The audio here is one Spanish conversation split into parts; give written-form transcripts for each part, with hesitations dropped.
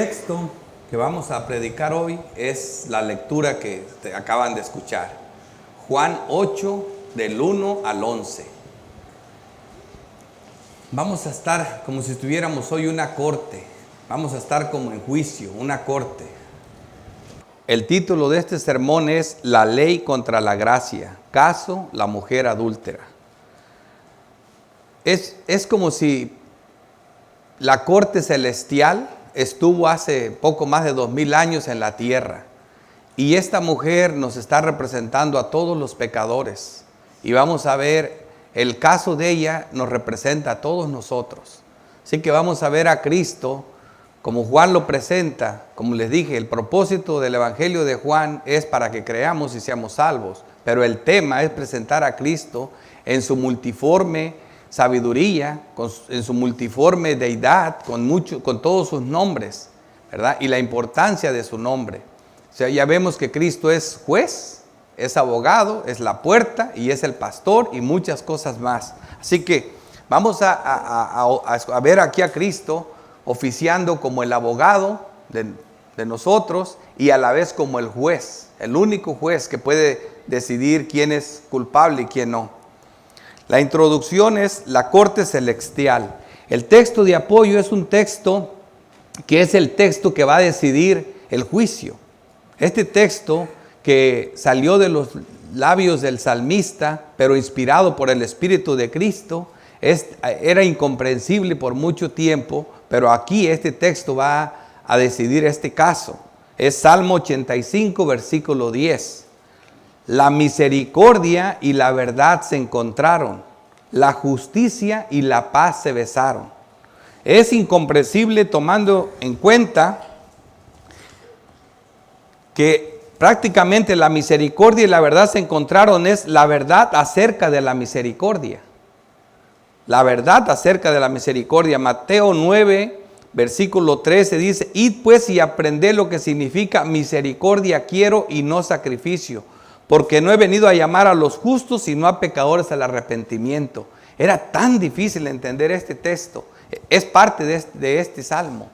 texto que vamos a predicar hoy es la lectura que acaban de escuchar. Juan 8, del 1 al 11. Vamos a estar como si estuviéramos hoy una corte. Vamos a estar como en juicio, una corte. El título de este sermón es La ley contra la gracia, caso la mujer adúltera. Es como si la corte celestial estuvo hace poco más de 2000 años en la tierra. Y esta mujer nos está representando a todos los pecadores. Y vamos a ver, el caso de ella nos representa a todos nosotros. Así que vamos a ver a Cristo como Juan lo presenta. Como les dije, el propósito del Evangelio de Juan es para que creamos y seamos salvos. Pero el tema es presentar a Cristo en su multiforme sabiduría, en su multiforme deidad, con todos sus nombres, ¿verdad? Y la importancia de su nombre. O sea, ya vemos que Cristo es juez, es abogado, es la puerta y es el pastor y muchas cosas más. Así que vamos a ver aquí a Cristo oficiando como el abogado de nosotros y a la vez como el juez, el único juez que puede decidir quién es culpable y quién no. La introducción es la corte celestial. El texto de apoyo es un texto que es el texto que va a decidir el juicio. Este texto que salió de los labios del salmista, pero inspirado por el Espíritu de Cristo, era incomprensible por mucho tiempo, pero aquí este texto va a decidir este caso. Es Salmo 85, versículo 10. La misericordia y la verdad se encontraron, la justicia y la paz se besaron. Es incomprensible tomando en cuenta que prácticamente la misericordia y la verdad se encontraron, es la verdad acerca de la misericordia. La verdad acerca de la misericordia. Mateo 9, versículo 13 dice: Id pues y aprended lo que significa misericordia quiero y no sacrificio, porque no he venido a llamar a los justos, sino a pecadores al arrepentimiento. Era tan difícil entender este texto. Es parte de este salmo.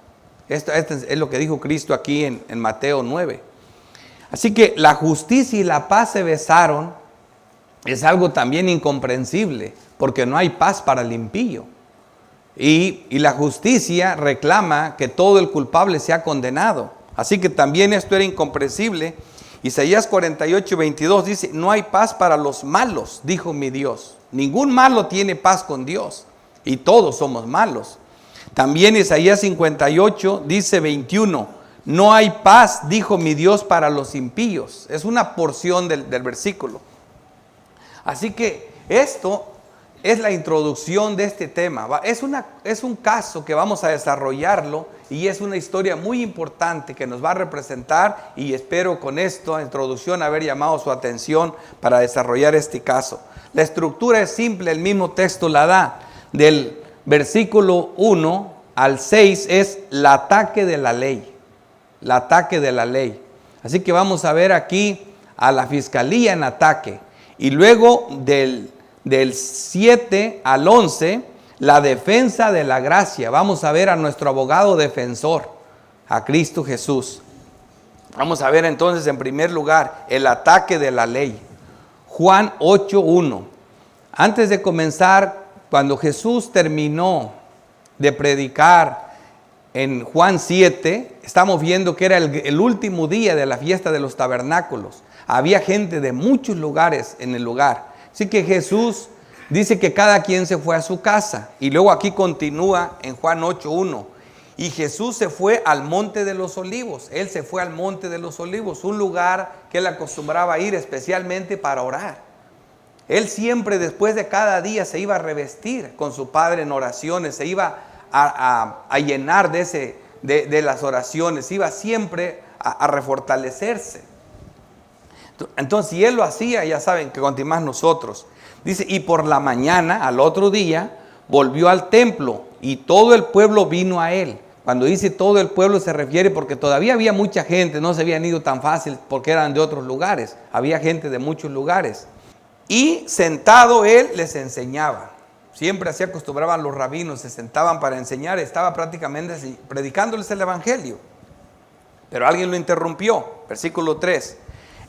Esto es lo que dijo Cristo aquí en Mateo 9. Así que la justicia y la paz se besaron. Es algo también incomprensible, porque no hay paz para el impío. Y la justicia reclama que todo el culpable sea condenado. Así que también esto era incomprensible. Isaías 48, 22 dice: no hay paz para los malos, dijo mi Dios. Ningún malo tiene paz con Dios y todos somos malos. También Isaías 58 dice 21: no hay paz, dijo mi Dios, para los impíos. Es una porción del versículo. Así que esto es la introducción de este tema. Es un caso que vamos a desarrollarlo y es una historia muy importante que nos va a representar, y espero con esta introducción haber llamado su atención para desarrollar este caso. La estructura es simple, el mismo texto la da. Del versículo 1 al 6 es el ataque de la ley. El ataque de la ley. Así que vamos a ver aquí a la fiscalía en ataque. Y luego del 7 al 11, la defensa de la gracia. Vamos a ver a nuestro abogado defensor, a Cristo Jesús. Vamos a ver entonces en primer lugar el ataque de la ley. Juan 8:1. Antes de comenzar, cuando Jesús terminó de predicar en Juan 7, estamos viendo que era el último día de la fiesta de los tabernáculos. Había gente de muchos lugares en el lugar. Así que Jesús dice que cada quien se fue a su casa. Y luego aquí continúa en Juan 8:1. Y Jesús se fue al monte de los olivos. Él se fue al monte de los olivos, un lugar que él acostumbraba a ir especialmente para orar. Él siempre después de cada día se iba a revestir con su Padre en oraciones, se iba a llenar de las oraciones, iba siempre a refortalecerse. Entonces, si él lo hacía, ya saben que continuamos nosotros. Dice: y por la mañana, al otro día, volvió al templo y todo el pueblo vino a él. Cuando dice todo el pueblo se refiere porque todavía había mucha gente, no se habían ido tan fácil porque eran de otros lugares. Había gente de muchos lugares. Y sentado él les enseñaba. Siempre así acostumbraban los rabinos, se sentaban para enseñar, estaba prácticamente así, predicándoles el evangelio. Pero alguien lo interrumpió. Versículo 3.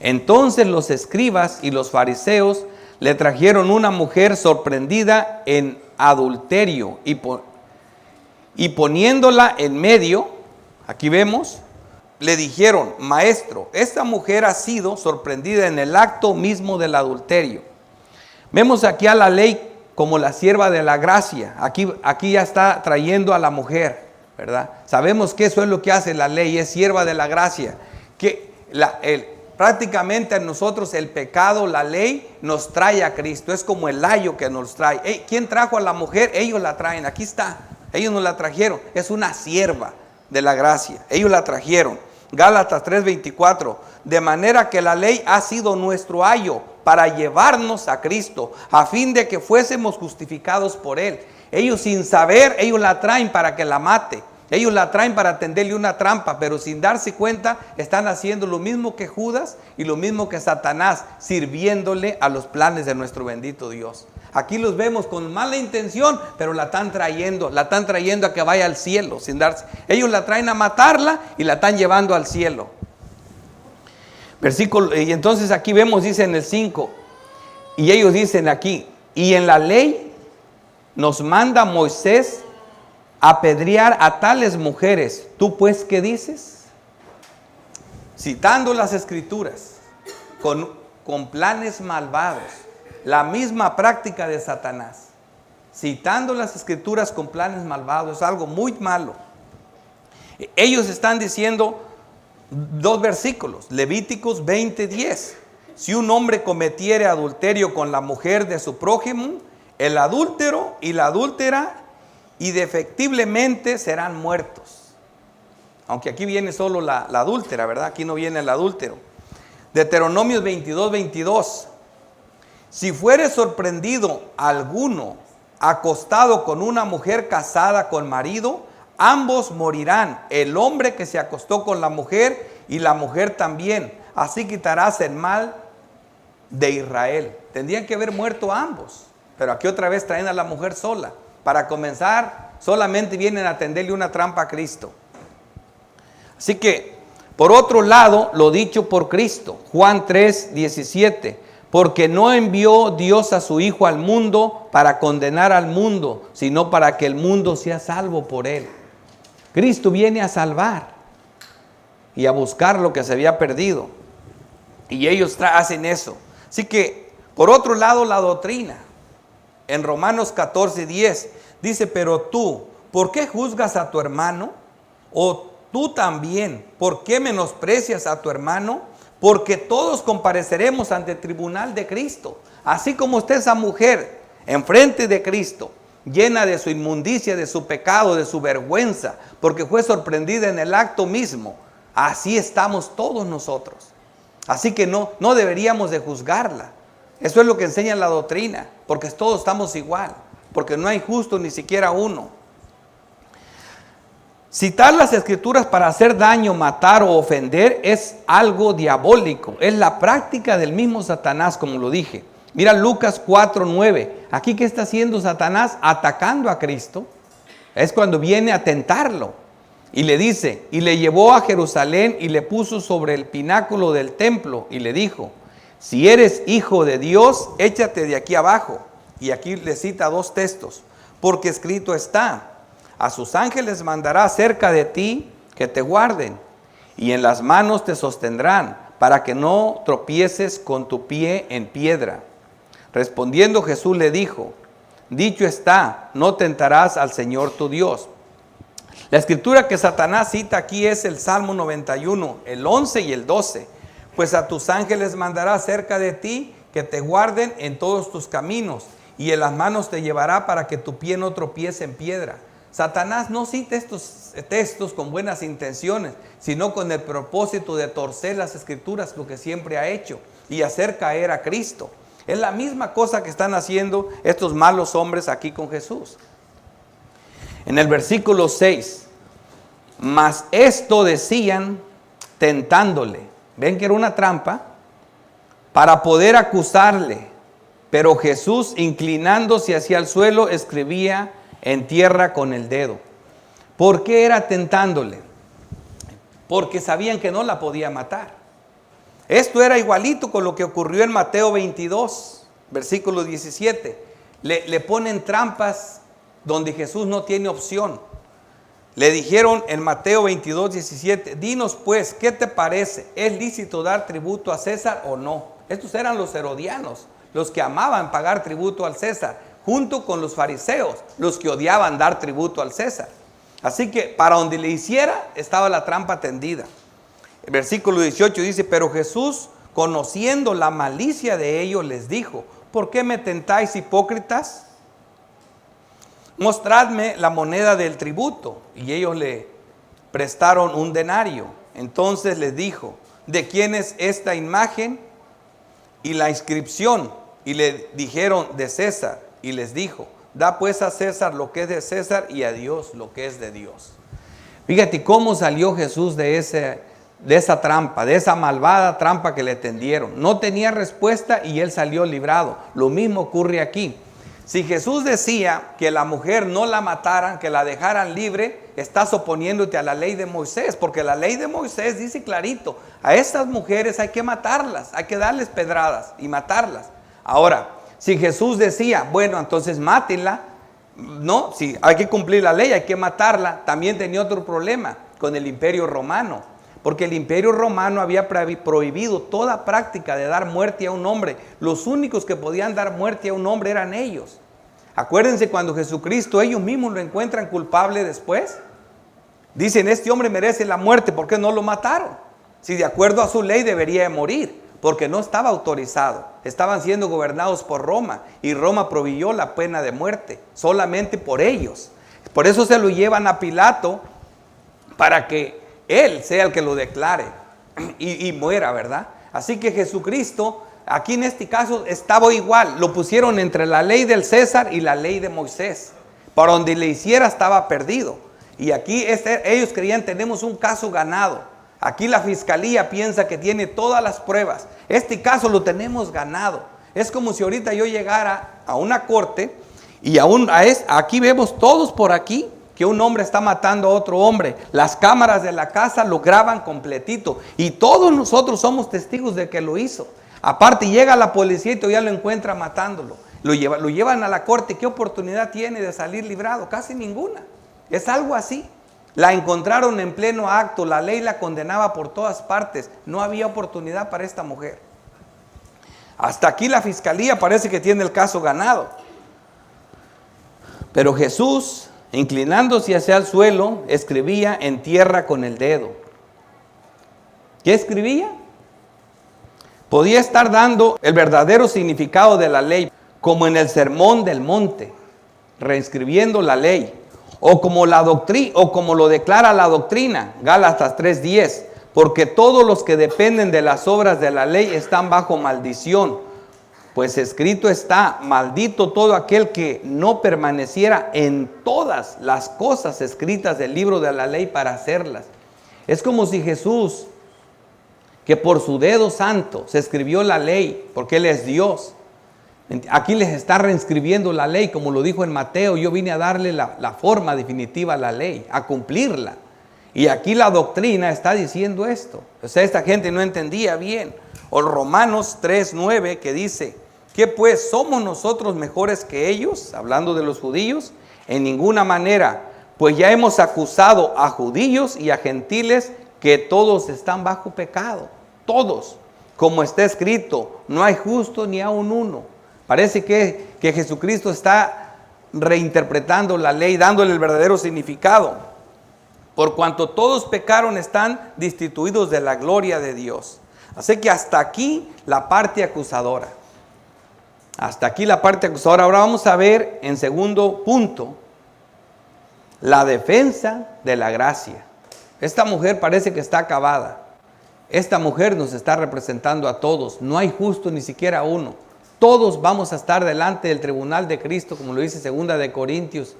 Entonces los escribas y los fariseos le trajeron una mujer sorprendida en adulterio y poniéndola en medio, aquí vemos, le dijeron: maestro, esta mujer ha sido sorprendida en el acto mismo del adulterio. Vemos aquí a la ley como la sierva de la gracia. Aquí ya está trayendo a la mujer, ¿verdad? Sabemos que eso es lo que hace la ley, es sierva de la gracia. Prácticamente a nosotros el pecado, la ley, nos trae a Cristo. Es como el ayo que nos trae. ¿Quién trajo a la mujer? Ellos la traen. Aquí está. Ellos nos la trajeron. Es una sierva de la gracia. Ellos la trajeron. Gálatas 3:24. De manera que la ley ha sido nuestro ayo para llevarnos a Cristo, a fin de que fuésemos justificados por Él. Ellos sin saber, ellos la traen para que la mate. Ellos la traen para tenderle una trampa, pero sin darse cuenta están haciendo lo mismo que Judas y lo mismo que Satanás, sirviéndole a los planes de nuestro bendito Dios. Aquí los vemos con mala intención, pero la están trayendo a que vaya al cielo, sin darse. Ellos la traen a matarla y la están llevando al cielo. Y entonces aquí vemos, dice en el 5, y ellos dicen aquí: y en la ley nos manda Moisés apedrear a tales mujeres. ¿Tú pues qué dices? Citando las escrituras con planes malvados, la misma práctica de Satanás. Citando las escrituras con planes malvados es algo muy malo. Ellos están diciendo dos versículos, Levíticos 20:10. Si un hombre cometiere adulterio con la mujer de su prójimo, el adúltero y la adúltera indefectiblemente serán muertos. Aunque aquí viene solo la adúltera, ¿verdad? Aquí no viene el adúltero. Deuteronomios 22:22. Si fuere sorprendido alguno acostado con una mujer casada con marido, ambos morirán, el hombre que se acostó con la mujer y la mujer también. Así quitarás el mal de Israel. Tendrían que haber muerto ambos, pero aquí otra vez traen a la mujer sola. Para comenzar, solamente vienen a tenderle una trampa a Cristo. Así que, por otro lado, lo dicho por Cristo, Juan 3:17, porque no envió Dios a su Hijo al mundo para condenar al mundo, sino para que el mundo sea salvo por él. Cristo viene a salvar y a buscar lo que se había perdido. Y ellos hacen eso. Así que, por otro lado, la doctrina. En Romanos 14:10 dice: pero tú, ¿por qué juzgas a tu hermano? O tú también, ¿por qué menosprecias a tu hermano? Porque todos compareceremos ante el tribunal de Cristo. Así como está esa mujer enfrente de Cristo, llena de su inmundicia, de su pecado, de su vergüenza, porque fue sorprendida en el acto mismo, así estamos todos nosotros. Así que no deberíamos de juzgarla. Eso es lo que enseña la doctrina, porque todos estamos igual, porque no hay justo ni siquiera uno. Citar las escrituras para hacer daño, matar o ofender es algo diabólico. Es la práctica del mismo Satanás, como lo dije. Mira Lucas 4:9. Aquí, ¿qué está haciendo Satanás? Atacando a Cristo. Es cuando viene a tentarlo. Y le dice: y le llevó a Jerusalén y le puso sobre el pináculo del templo y le dijo: si eres hijo de Dios, échate de aquí abajo. Y aquí le cita dos textos. Porque escrito está: a sus ángeles mandará cerca de ti que te guarden, y en las manos te sostendrán, para que no tropieces con tu pie en piedra. Respondiendo Jesús le dijo: dicho está, no tentarás al Señor tu Dios. La escritura que Satanás cita aquí es el Salmo 91, el 11 y el 12. Pues a tus ángeles mandará cerca de ti que te guarden en todos tus caminos, y en las manos te llevará para que tu pie no tropiece en piedra. Satanás no cita estos textos con buenas intenciones, sino con el propósito de torcer las escrituras, lo que siempre ha hecho, y hacer caer a Cristo. Es la misma cosa que están haciendo estos malos hombres aquí con Jesús. En el versículo 6, mas esto decían tentándole. ¿Ven que era una trampa? Para poder acusarle. Pero Jesús, inclinándose hacia el suelo, escribía en tierra con el dedo. ¿Por qué era tentándole? porque sabían que no la podía matar. Esto era igualito con lo que ocurrió en Mateo 22, versículo 17. Le ponen trampas donde Jesús no tiene opción. Le dijeron en Mateo 22, 17, dinos pues, ¿qué te parece? ¿Es lícito dar tributo a César o no? Estos eran los herodianos, los que amaban pagar tributo al César, junto con los fariseos, los que odiaban dar tributo al César. Así que para donde le hiciera estaba la trampa tendida. El versículo 18 dice, pero Jesús, conociendo la malicia de ellos, les dijo, ¿por qué me tentáis, hipócritas? Mostradme la moneda del tributo. Y ellos le prestaron un denario. Entonces les dijo, ¿de quién es esta imagen y la inscripción? Y le dijeron, de César. Y les dijo, da pues a César lo que es de César y a Dios lo que es de Dios. Fíjate cómo salió Jesús de esa trampa, de esa malvada trampa que le tendieron. No tenía respuesta y él salió librado. Lo mismo ocurre aquí. Si Jesús decía que la mujer no la mataran, que la dejaran libre, estás oponiéndote a la ley de Moisés, porque la ley de Moisés dice clarito, a estas mujeres hay que matarlas, hay que darles pedradas y matarlas. Ahora, si Jesús decía, bueno, entonces mátenla, no, si hay que cumplir la ley, hay que matarla, también tenía otro problema con el Imperio Romano, porque el Imperio Romano había prohibido toda práctica de dar muerte a un hombre. Los únicos que podían dar muerte a un hombre eran ellos. Acuérdense cuando Jesucristo, ellos mismos lo encuentran culpable después. Dicen, este hombre merece la muerte, ¿por qué no lo mataron? Si de acuerdo a su ley debería de morir, porque no estaba autorizado. Estaban siendo gobernados por Roma y Roma proveyó la pena de muerte solamente por ellos. Por eso se lo llevan a Pilato para que él sea el que lo declare y muera, ¿verdad? Así que Jesucristo, aquí en este caso, estaba igual. Lo pusieron entre la ley del César y la ley de Moisés. Para donde le hiciera estaba perdido. Y aquí ellos creían, tenemos un caso ganado. Aquí la fiscalía piensa que tiene todas las pruebas. Este caso lo tenemos ganado. Es como si ahorita yo llegara a una corte y aquí vemos todos por aquí que un hombre está matando a otro hombre. Las cámaras de la casa lo graban completito y todos nosotros somos testigos de que lo hizo. Aparte llega la policía y todavía lo encuentra matándolo. Lo llevan a la corte. ¿Qué oportunidad tiene de salir librado? Casi ninguna. Es algo así. La encontraron en pleno acto. La ley la condenaba por todas partes. No había oportunidad para esta mujer. Hasta aquí la fiscalía parece que tiene el caso ganado. Pero Jesús, inclinándose hacia el suelo, escribía en tierra con el dedo. ¿Qué escribía? Podía estar dando el verdadero significado de la ley, como en el Sermón del Monte, reescribiendo la ley, o como lo declara la doctrina, Gálatas 3:10, porque todos los que dependen de las obras de la ley están bajo maldición. Pues escrito está, maldito todo aquel que no permaneciera en todas las cosas escritas del libro de la ley para hacerlas. Es como si Jesús, que por su dedo santo se escribió la ley, porque Él es Dios, aquí les está reescribiendo la ley, como lo dijo en Mateo, yo vine a darle la forma definitiva a la ley, a cumplirla. Y aquí la doctrina está diciendo esto. O sea, esta gente no entendía bien. O Romanos 3:9 que dice, ¿qué pues somos nosotros mejores que ellos? Hablando de los judíos, en ninguna manera, pues ya hemos acusado a judíos y a gentiles que todos están bajo pecado. Todos, como está escrito, no hay justo ni aun uno. Parece que Jesucristo está reinterpretando la ley, dándole el verdadero significado. Por cuanto todos pecaron, están destituidos de la gloria de Dios. Así que hasta aquí la parte acusadora. Hasta aquí la parte acusadora. Ahora vamos a ver en segundo punto la defensa de la gracia. Esta mujer parece que está acabada. Esta mujer nos está representando a todos. No hay justo ni siquiera uno. Todos vamos a estar delante del tribunal de Cristo, como lo dice 2 de Corintios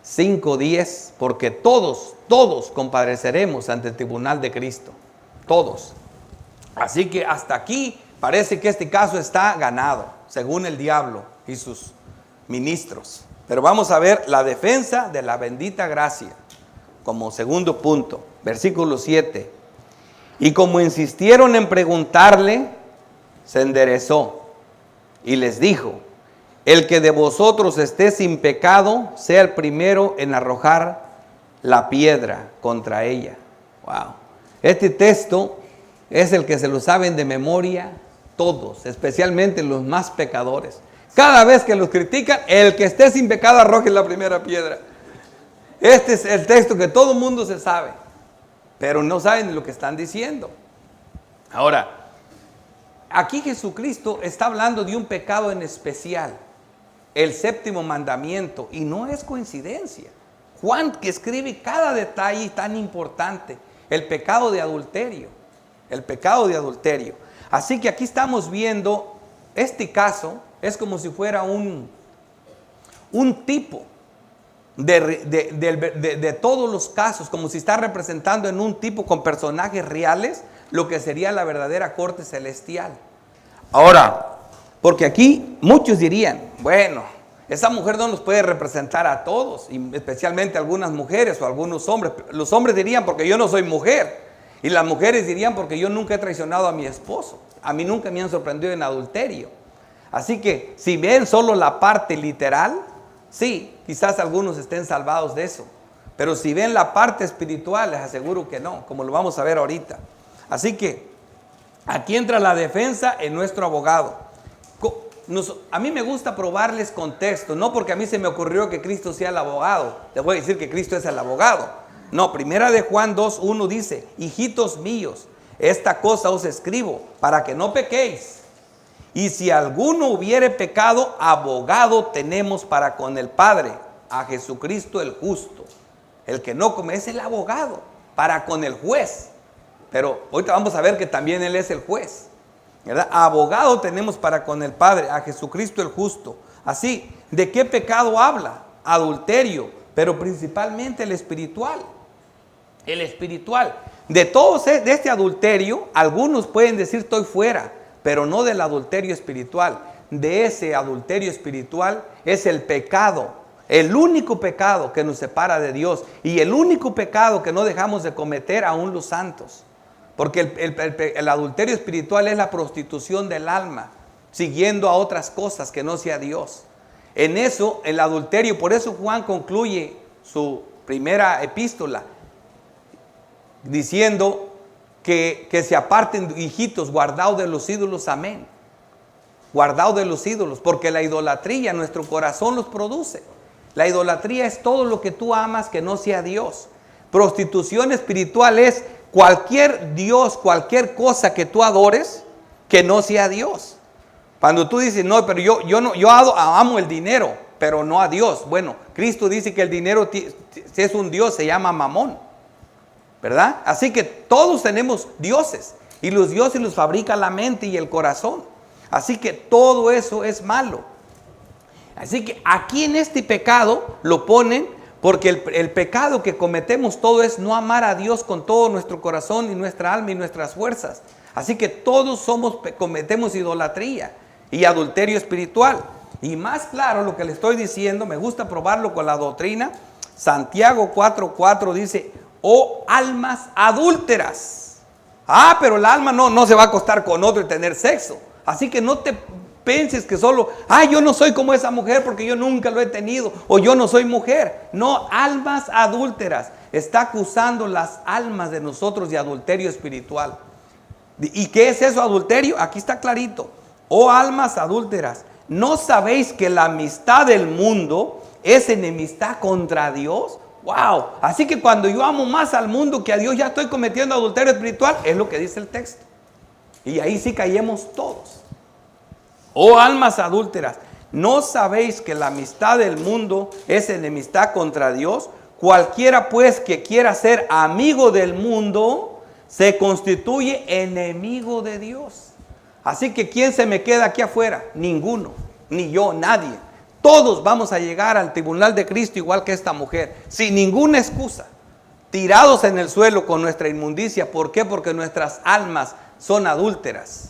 5:10, porque todos compareceremos ante el tribunal de Cristo. Todos. Así que hasta aquí parece que este caso está ganado, según el diablo y sus ministros. Pero vamos a ver la defensa de la bendita gracia, como segundo punto. Versículo 7. Y como insistieron en preguntarle, se enderezó y les dijo: el que de vosotros esté sin pecado, sea el primero en arrojar la piedra contra ella. Wow. Este texto es el que se lo saben de memoria todos, especialmente los más pecadores. Cada vez que los critican, el que esté sin pecado arroje la primera piedra. Este es el texto que todo el mundo se sabe, pero no saben lo que están diciendo. Ahora, aquí Jesucristo está hablando de un pecado en especial, el séptimo mandamiento, y no es coincidencia. Juan, que escribe cada detalle tan importante, el pecado de adulterio, el pecado de adulterio. Así que aquí estamos viendo, este caso es como si fuera un tipo de todos los casos, como si está representando en un tipo con personajes reales lo que sería la verdadera corte celestial. Ahora, porque aquí muchos dirían, bueno, esa mujer no nos puede representar a todos, y especialmente algunas mujeres o algunos hombres. Los hombres dirían, porque yo no soy mujer, y las mujeres dirían, porque yo nunca he traicionado a mi esposo, a mí nunca me han sorprendido en adulterio. Así que si ven solo la parte literal, sí, quizás algunos estén salvados de eso. Pero si ven la parte espiritual, les aseguro que no, como lo vamos a ver ahorita. Así que aquí entra la defensa en nuestro abogado. A mí me gusta probarles contexto, no porque a mí se me ocurrió que Cristo sea el abogado. Les voy a decir que Cristo es el abogado. No, primera de Juan 2:1 dice: hijitos míos, esta cosa os escribo para que no pequéis. Y si alguno hubiere pecado, abogado tenemos para con el Padre, a Jesucristo el justo. El que no come es el abogado para con el juez. Pero ahorita vamos a ver que también Él es el juez, ¿verdad? Abogado tenemos para con el Padre, a Jesucristo el justo. Así, ¿de qué pecado habla? Adulterio, pero principalmente el espiritual. El espiritual. De todos, de este adulterio, algunos pueden decir estoy fuera, pero no del adulterio espiritual. De ese adulterio espiritual es el pecado, el único pecado que nos separa de Dios y el único pecado que no dejamos de cometer aún los santos. Porque el adulterio espiritual es la prostitución del alma, siguiendo a otras cosas que no sea Dios. En eso, el adulterio, por eso Juan concluye su primera epístola diciendo que se aparten, hijitos, guardaos de los ídolos, amén. Guardaos de los ídolos, porque la idolatría, nuestro corazón los produce. La idolatría es todo lo que tú amas que no sea Dios. Prostitución espiritual es cualquier Dios, cualquier cosa que tú adores que no sea Dios. Cuando tú dices, no, pero yo amo el dinero, pero no a Dios. Bueno, Cristo dice que el dinero, si es un Dios, se llama Mamón, ¿verdad? Así que todos tenemos dioses, y los dioses los fabrica la mente y el corazón. Así que todo eso es malo. Así que aquí en este pecado lo ponen porque el pecado que cometemos todo es no amar a Dios con todo nuestro corazón y nuestra alma y nuestras fuerzas. Así que todos cometemos idolatría y adulterio espiritual. Y más claro lo que le estoy diciendo, me gusta probarlo con la doctrina. Santiago 4:4 dice: oh almas adúlteras. Pero el alma no se va a acostar con otro y tener sexo. Así que no te pienses que solo, yo no soy como esa mujer porque yo nunca lo he tenido, o yo no soy mujer. No, almas adúlteras. Está acusando las almas de nosotros de adulterio espiritual. ¿Y qué es eso, adulterio? Aquí está clarito. Oh almas adúlteras, ¿no sabéis que la amistad del mundo es enemistad contra Dios? Wow. Así que cuando yo amo más al mundo que a Dios, ya estoy cometiendo adulterio espiritual. Es lo que dice el texto. Y ahí sí caemos todos. Oh almas adúlteras, ¿no sabéis que la amistad del mundo es enemistad contra Dios? Cualquiera pues que quiera ser amigo del mundo se constituye enemigo de Dios. Así que ¿quién se me queda aquí afuera? Ninguno, ni yo, nadie. Todos vamos a llegar al tribunal de Cristo igual que esta mujer, sin ninguna excusa, tirados en el suelo con nuestra inmundicia. ¿Por qué? Porque nuestras almas son adúlteras.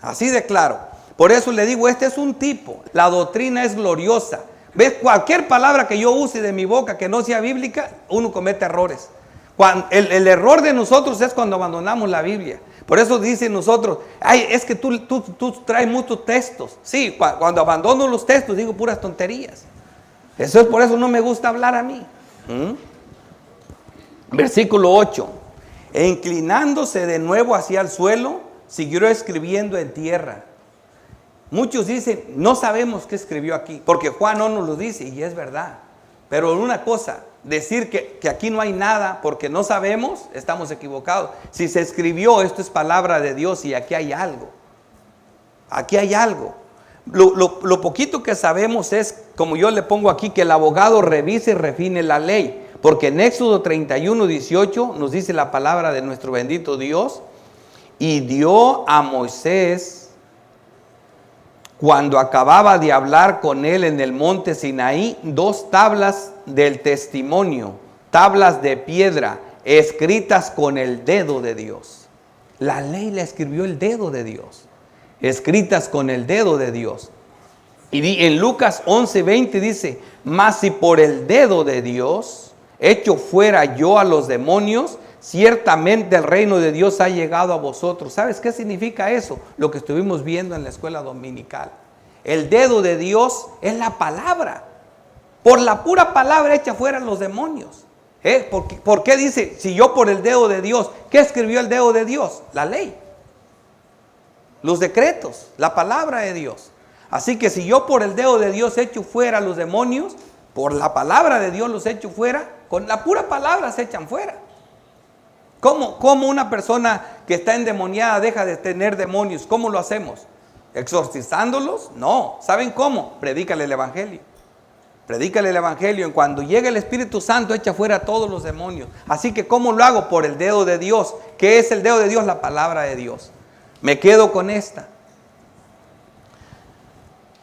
Así de claro. Por eso le digo, este es un tipo. La doctrina es gloriosa. ¿Ves? Cualquier palabra que yo use de mi boca que no sea bíblica, uno comete errores. El error de nosotros es cuando abandonamos la Biblia. Por eso dicen nosotros, ay, es que tú traes muchos textos. Sí, cuando abandono los textos digo puras tonterías. Eso es por eso no me gusta hablar a mí. Versículo 8. E inclinándose de nuevo hacia el suelo, siguió escribiendo en tierra. Muchos dicen, no sabemos qué escribió aquí, porque Juan no nos lo dice, y es verdad. Pero una cosa, decir que aquí no hay nada porque no sabemos, estamos equivocados. Si se escribió, esto es palabra de Dios y aquí hay algo. Aquí hay algo. Lo poquito que sabemos es, como yo le pongo aquí, que el abogado revise y refine la ley. Porque en Éxodo 31, 18 nos dice la palabra de nuestro bendito Dios. Y dio a Moisés, cuando acababa de hablar con él en el monte Sinaí, 2 tablas del testimonio, tablas de piedra, escritas con el dedo de Dios. La ley la escribió el dedo de Dios, escritas con el dedo de Dios. Y en Lucas 11:20 dice, mas si por el dedo de Dios hecho fuera yo a los demonios, ciertamente el reino de Dios ha llegado a vosotros. ¿Sabes qué significa eso? Lo que estuvimos viendo en la escuela dominical. El dedo de Dios es la palabra. Por la pura palabra echa fuera los demonios. ¿Por qué dice, si yo por el dedo de Dios? ¿Qué escribió el dedo de Dios? La ley, los decretos, la palabra de Dios. Así que si yo por el dedo de Dios echo fuera los demonios, por la palabra de Dios los echo fuera, con la pura palabra se echan fuera. ¿Cómo una persona que está endemoniada deja de tener demonios? ¿Cómo lo hacemos? ¿Exorcizándolos? No. ¿Saben cómo? Predícale el evangelio. Predícale el evangelio. Y cuando llegue el Espíritu Santo echa fuera a todos los demonios. Así que ¿cómo lo hago? Por el dedo de Dios. ¿Qué es el dedo de Dios? La palabra de Dios. Me quedo con esta.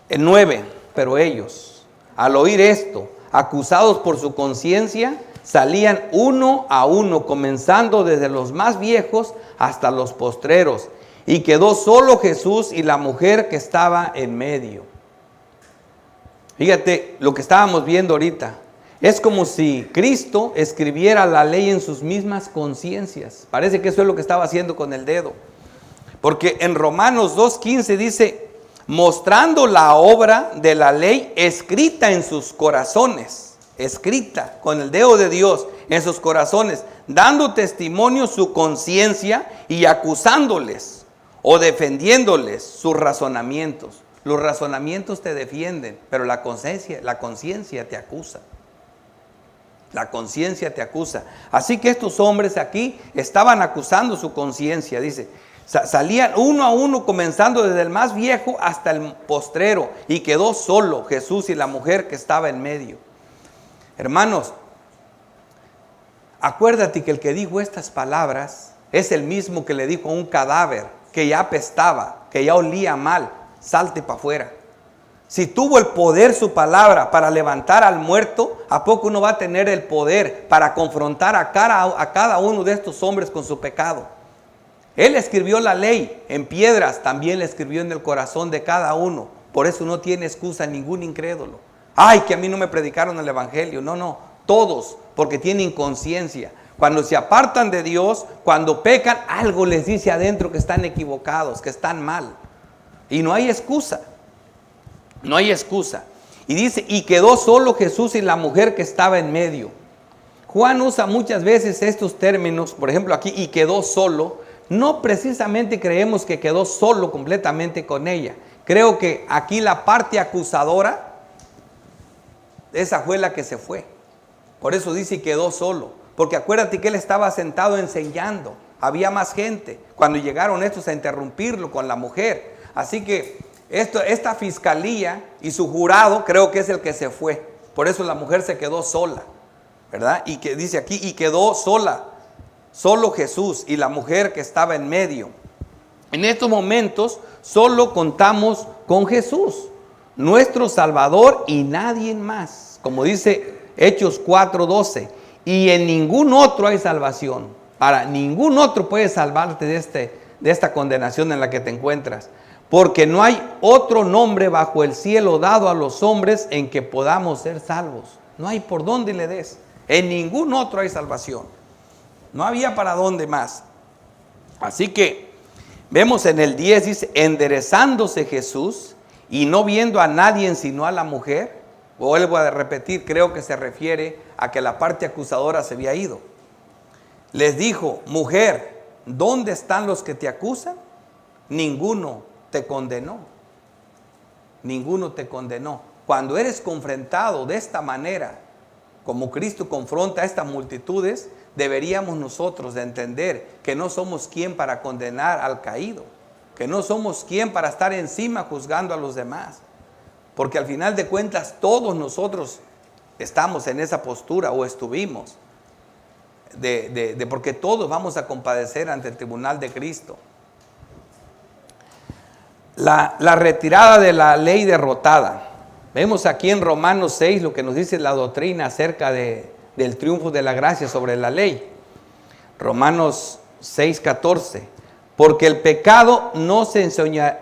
El 9. Pero ellos, al oír esto, acusados por su conciencia, salían uno a uno, comenzando desde los más viejos hasta los postreros. Y quedó solo Jesús y la mujer que estaba en medio. Fíjate lo que estábamos viendo ahorita. Es como si Cristo escribiera la ley en sus mismas conciencias. Parece que eso es lo que estaba haciendo con el dedo. Porque en Romanos 2:15 dice, mostrando la obra de la ley escrita en sus corazones, escrita con el dedo de Dios en sus corazones, dando testimonio su conciencia y acusándoles o defendiéndoles sus razonamientos. Los razonamientos te defienden, pero la conciencia te acusa. La conciencia te acusa. Así que estos hombres aquí estaban acusando su conciencia, dice. Salían uno a uno, comenzando desde el más viejo hasta el postrero, y quedó solo Jesús y la mujer que estaba en medio. Hermanos, acuérdate que el que dijo estas palabras es el mismo que le dijo a un cadáver que ya apestaba, que ya olía mal, salte para afuera. Si tuvo el poder su palabra para levantar al muerto, ¿a poco no va a tener el poder para confrontar a cada uno de estos hombres con su pecado? Él escribió la ley en piedras, también la escribió en el corazón de cada uno. Por eso no tiene excusa ningún incrédulo. Ay, que a mí no me predicaron el evangelio. No, todos, porque tienen conciencia. Cuando se apartan de Dios, cuando pecan, algo les dice adentro que están equivocados, que están mal. Y no hay excusa. No hay excusa. Y dice, y quedó solo Jesús y la mujer que estaba en medio. Juan usa muchas veces estos términos, por ejemplo aquí, y quedó solo. No precisamente creemos que quedó solo completamente con ella. Creo que aquí la parte acusadora, esa fue la que se fue. Por eso dice quedó solo. Porque acuérdate que él estaba sentado enseñando. Había más gente. Cuando llegaron estos a interrumpirlo con la mujer. Así que esta fiscalía y su jurado creo que es el que se fue. Por eso la mujer se quedó sola, ¿verdad? Y que dice aquí, y quedó sola. Solo Jesús y la mujer que estaba en medio. En estos momentos solo contamos con Jesús, nuestro Salvador, y nadie más. Como dice Hechos 4:12. Y en ningún otro hay salvación. Para ningún otro puede salvarte de esta condenación en la que te encuentras. Porque no hay otro nombre bajo el cielo dado a los hombres en que podamos ser salvos. No hay por dónde le des. En ningún otro hay salvación. No había para dónde más. Así que vemos en el 10, dice, enderezándose Jesús y no viendo a nadie sino a la mujer. Vuelvo a repetir, creo que se refiere a que la parte acusadora se había ido. Les dijo, mujer, ¿dónde están los que te acusan? Ninguno te condenó. Ninguno te condenó. Cuando eres confrontado de esta manera, como Cristo confronta a estas multitudes, deberíamos nosotros de entender que no somos quien para condenar al caído, que no somos quien para estar encima juzgando a los demás, porque al final de cuentas todos nosotros estamos en esa postura o estuvimos, porque todos vamos a compadecer ante el tribunal de Cristo. La retirada de la ley derrotada. Vemos aquí en Romanos 6 lo que nos dice la doctrina acerca del triunfo de la gracia sobre la ley. Romanos 6:14. Porque el pecado no se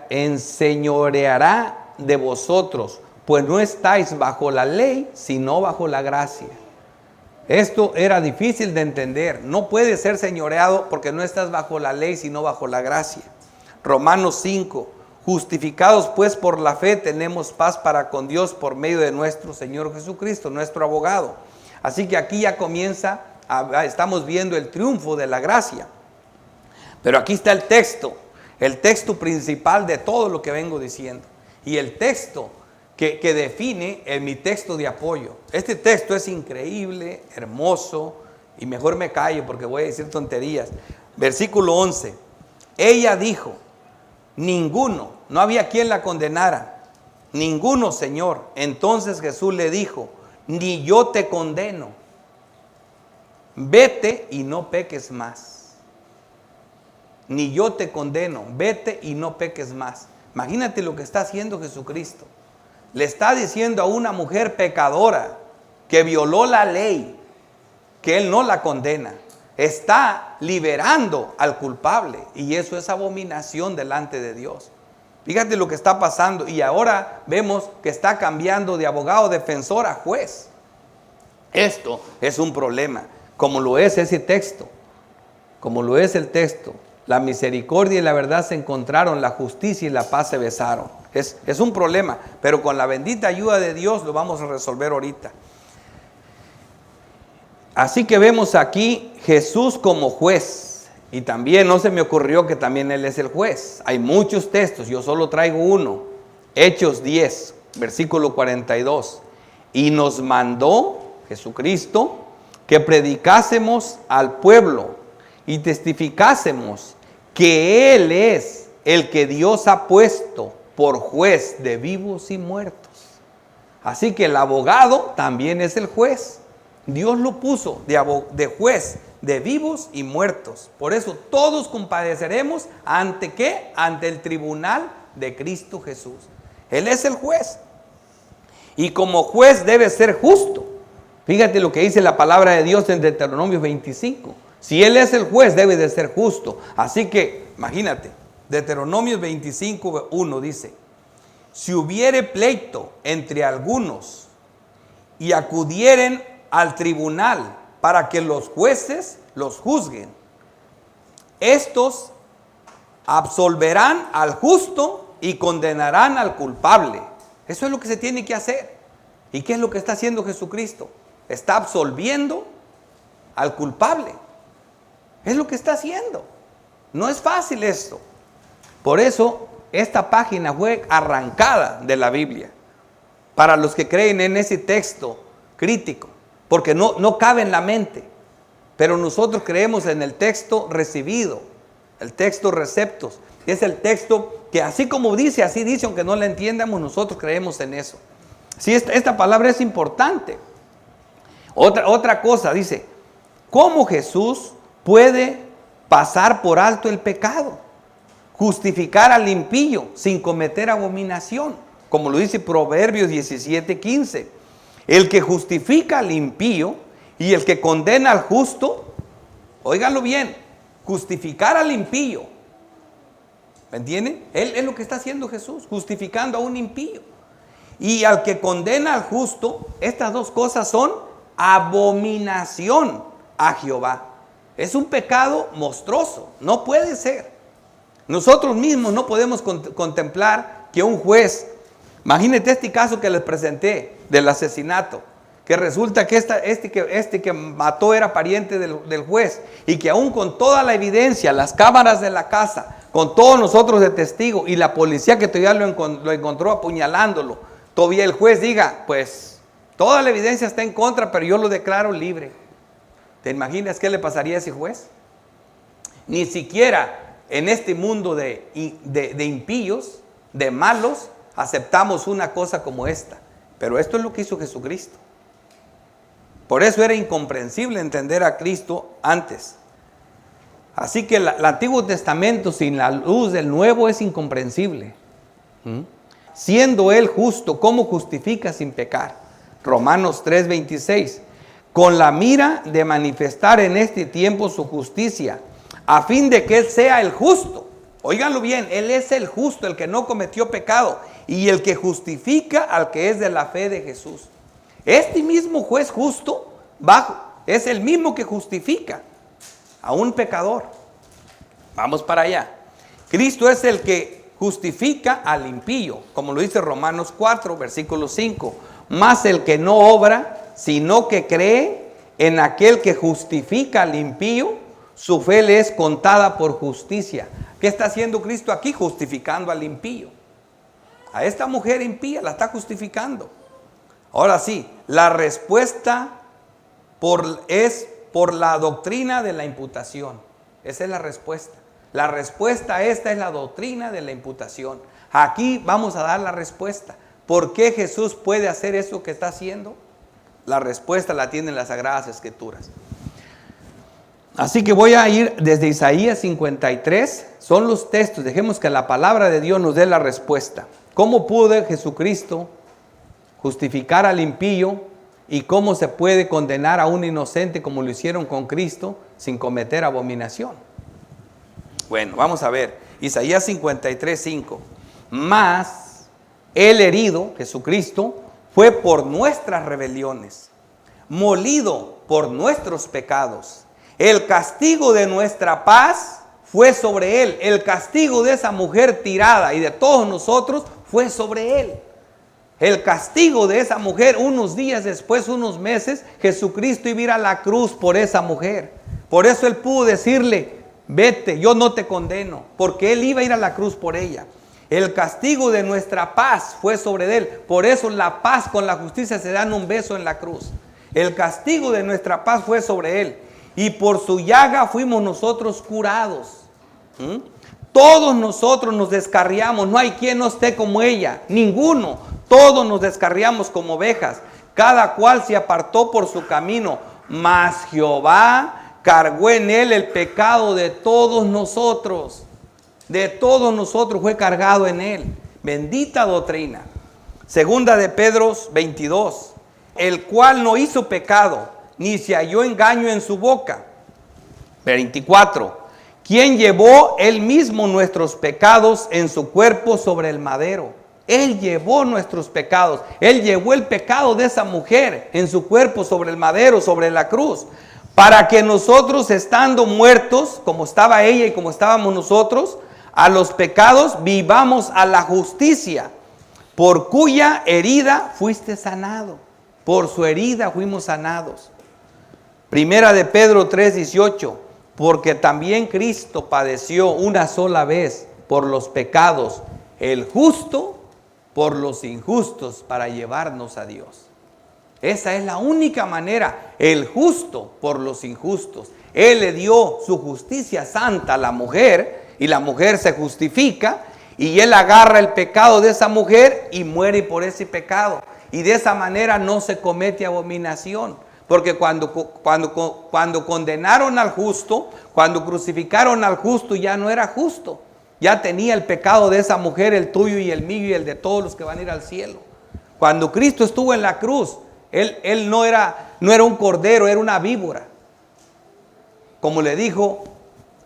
enseñoreará de vosotros, pues no estáis bajo la ley, sino bajo la gracia. Esto era difícil de entender. No puedes ser señoreado porque no estás bajo la ley, sino bajo la gracia. Romanos 5. Justificados pues por la fe tenemos paz para con Dios por medio de nuestro Señor Jesucristo, nuestro abogado. Así que aquí ya comienza, estamos viendo el triunfo de la gracia. Pero aquí está el texto principal de todo lo que vengo diciendo. Y el texto que define mi texto de apoyo. Este texto es increíble, hermoso, y mejor me callo porque voy a decir tonterías. Versículo 11. Ella dijo, ninguno, no había quien la condenara. Ninguno, Señor. Entonces Jesús le dijo, ni yo te condeno. Vete y no peques más. Ni yo te condeno. Vete y no peques más. Imagínate lo que está haciendo Jesucristo. Le está diciendo a una mujer pecadora que violó la ley, que Él no la condena. Está liberando al culpable y eso es abominación delante de Dios. Fíjate lo que está pasando y ahora vemos que está cambiando de abogado defensor a juez. Esto es un problema, como lo es ese texto, como lo es el texto. La misericordia y la verdad se encontraron, la justicia y la paz se besaron. Es un problema, pero con la bendita ayuda de Dios lo vamos a resolver ahorita. Así que vemos aquí Jesús como juez. Y también no se me ocurrió que también Él es el juez. Hay muchos textos, yo solo traigo uno. Hechos 10, versículo 42. Y nos mandó Jesucristo que predicásemos al pueblo y testificásemos que Él es el que Dios ha puesto por juez de vivos y muertos. Así que el abogado también es el juez. Dios lo puso de juez de vivos y muertos. Por eso todos compadeceremos ante ¿qué? Ante el tribunal de Cristo Jesús. Él es el juez. Y como juez debe ser justo. Fíjate lo que dice la palabra de Dios en Deuteronomio 25. Si Él es el juez, debe de ser justo. Así que, imagínate, Deuteronomio 25, 1 dice, si hubiere pleito entre algunos y acudieren al tribunal para que los jueces los juzguen, estos absolverán al justo y condenarán al culpable. Eso es lo que se tiene que hacer. ¿Y qué es lo que está haciendo Jesucristo? Está absolviendo al culpable. Es lo que está haciendo. No es fácil esto. Por eso esta página fue arrancada de la Biblia. Para los que creen en ese texto crítico. Porque no cabe en la mente. Pero nosotros creemos en el texto recibido. El texto receptos. Es el texto que así como dice, así dice, aunque no la entiendamos, nosotros creemos en eso. Sí, esta palabra es importante. Otra cosa, dice, ¿cómo Jesús puede pasar por alto el pecado? Justificar al impío sin cometer abominación. Como lo dice Proverbios 17:15. El que justifica al impío y el que condena al justo, óiganlo bien, justificar al impío. ¿Me entienden? Él es lo que está haciendo Jesús, justificando a un impío. Y al que condena al justo, estas dos cosas son abominación a Jehová. Es un pecado monstruoso, no puede ser. Nosotros mismos no podemos contemplar que un juez, imagínate este caso que les presenté del asesinato, que resulta que este que mató era pariente del juez, y que aún con toda la evidencia, las cámaras de la casa, con todos nosotros de testigos y la policía que todavía lo encontró apuñalándolo, todavía el juez diga, pues toda la evidencia está en contra, pero yo lo declaro libre. ¿Te imaginas qué le pasaría a ese juez? Ni siquiera en este mundo de impíos, de malos, aceptamos una cosa como esta. Pero esto es lo que hizo Jesucristo. Por eso era incomprensible entender a Cristo antes. Así que el Antiguo Testamento sin la luz del Nuevo es incomprensible. Siendo Él justo, ¿cómo justifica sin pecar? Romanos 3:26. Con la mira de manifestar en este tiempo su justicia, a fin de que Él sea el justo. Óiganlo bien, Él es el justo, el que no cometió pecado, y el que justifica al que es de la fe de Jesús. Este mismo juez justo es el mismo que justifica a un pecador. Vamos para allá. Cristo es el que justifica al impío, como lo dice Romanos 4, versículo 5. Mas el que no obra, sino que cree en aquel que justifica al impío, su fe le es contada por justicia. ¿Qué está haciendo Cristo aquí? Justificando al impío. A esta mujer impía la está justificando. Ahora sí, la respuesta es por la doctrina de la imputación. Esa es la respuesta. La respuesta a esta es la doctrina de la imputación. Aquí vamos a dar la respuesta. ¿Por qué Jesús puede hacer eso que está haciendo? La respuesta la tienen las Sagradas Escrituras. Así que voy a ir desde Isaías 53. Son los textos. Dejemos que la palabra de Dios nos dé la respuesta. ¿Cómo pudo Jesucristo justificar al impío y cómo se puede condenar a un inocente como lo hicieron con Cristo sin cometer abominación? Bueno, vamos a ver. Isaías 53:5. Mas el herido, Jesucristo, fue por nuestras rebeliones, molido por nuestros pecados. El castigo de nuestra paz fue sobre él. El castigo de esa mujer tirada y de todos nosotros fue sobre él. El castigo de esa mujer, unos días después, unos meses, Jesucristo iba a ir a la cruz por esa mujer. Por eso él pudo decirle, vete, yo no te condeno, porque él iba a ir a la cruz por ella. El castigo de nuestra paz fue sobre él. Por eso la paz con la justicia se dan un beso en la cruz. El castigo de nuestra paz fue sobre él. Y por su llaga fuimos nosotros curados. Todos nosotros nos descarriamos. No hay quien no esté como ella. Ninguno. Todos nos descarriamos como ovejas. Cada cual se apartó por su camino. Mas Jehová cargó en él el pecado de todos nosotros. De todos nosotros fue cargado en él. Bendita doctrina. Segunda de Pedro 22. El cual no hizo pecado, ni se halló engaño en su boca. 24. Quien llevó él mismo nuestros pecados en su cuerpo sobre el madero. Él llevó nuestros pecados. Él llevó el pecado de esa mujer en su cuerpo sobre el madero, sobre la cruz. Para que nosotros, estando muertos, como estaba ella y como estábamos nosotros, a los pecados vivamos a la justicia, por cuya herida fuiste sanado. Por su herida fuimos sanados. Primera de Pedro 3:18. Porque también Cristo padeció una sola vez por los pecados, el justo por los injustos, para llevarnos a Dios. Esa es la única manera, el justo por los injustos. Él le dio su justicia santa a la mujer, y la mujer se justifica, y él agarra el pecado de esa mujer y muere por ese pecado. Y de esa manera no se comete abominación. Porque cuando condenaron al justo, cuando crucificaron al justo, ya no era justo. Ya tenía el pecado de esa mujer, el tuyo y el mío y el de todos los que van a ir al cielo. Cuando Cristo estuvo en la cruz, él no era un cordero, era una víbora. Como le dijo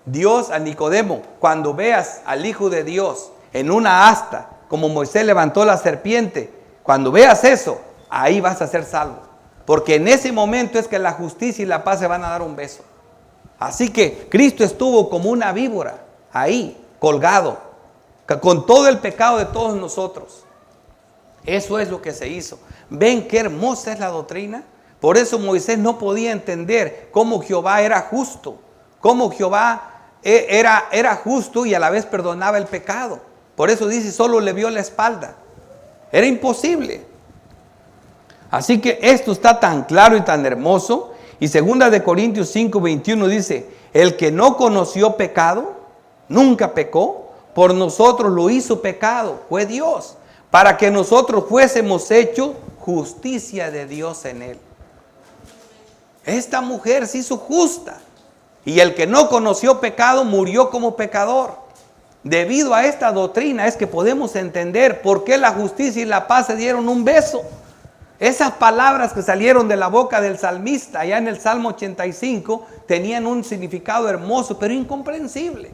Dios a Nicodemo, cuando veas al Hijo de Dios en una asta, como Moisés levantó la serpiente, cuando veas eso, ahí vas a ser salvo. Porque en ese momento es que la justicia y la paz se van a dar un beso. Así que Cristo estuvo como una víbora ahí, colgado, con todo el pecado de todos nosotros. Eso es lo que se hizo. ¿Ven qué hermosa es la doctrina? Por eso Moisés no podía entender cómo Jehová era justo, cómo Jehová era justo y a la vez perdonaba el pecado. Por eso dice, solo le vio la espalda. Era imposible. Así que esto está tan claro y tan hermoso. Y 2 de Corintios 5:21 dice, el que no conoció pecado, nunca pecó, por nosotros lo hizo pecado, fue Dios, para que nosotros fuésemos hechos justicia de Dios en él. Esta mujer se hizo justa. Y el que no conoció pecado murió como pecador. Debido a esta doctrina es que podemos entender por qué la justicia y la paz se dieron un beso. Esas palabras que salieron de la boca del salmista allá en el Salmo 85 tenían un significado hermoso pero incomprensible.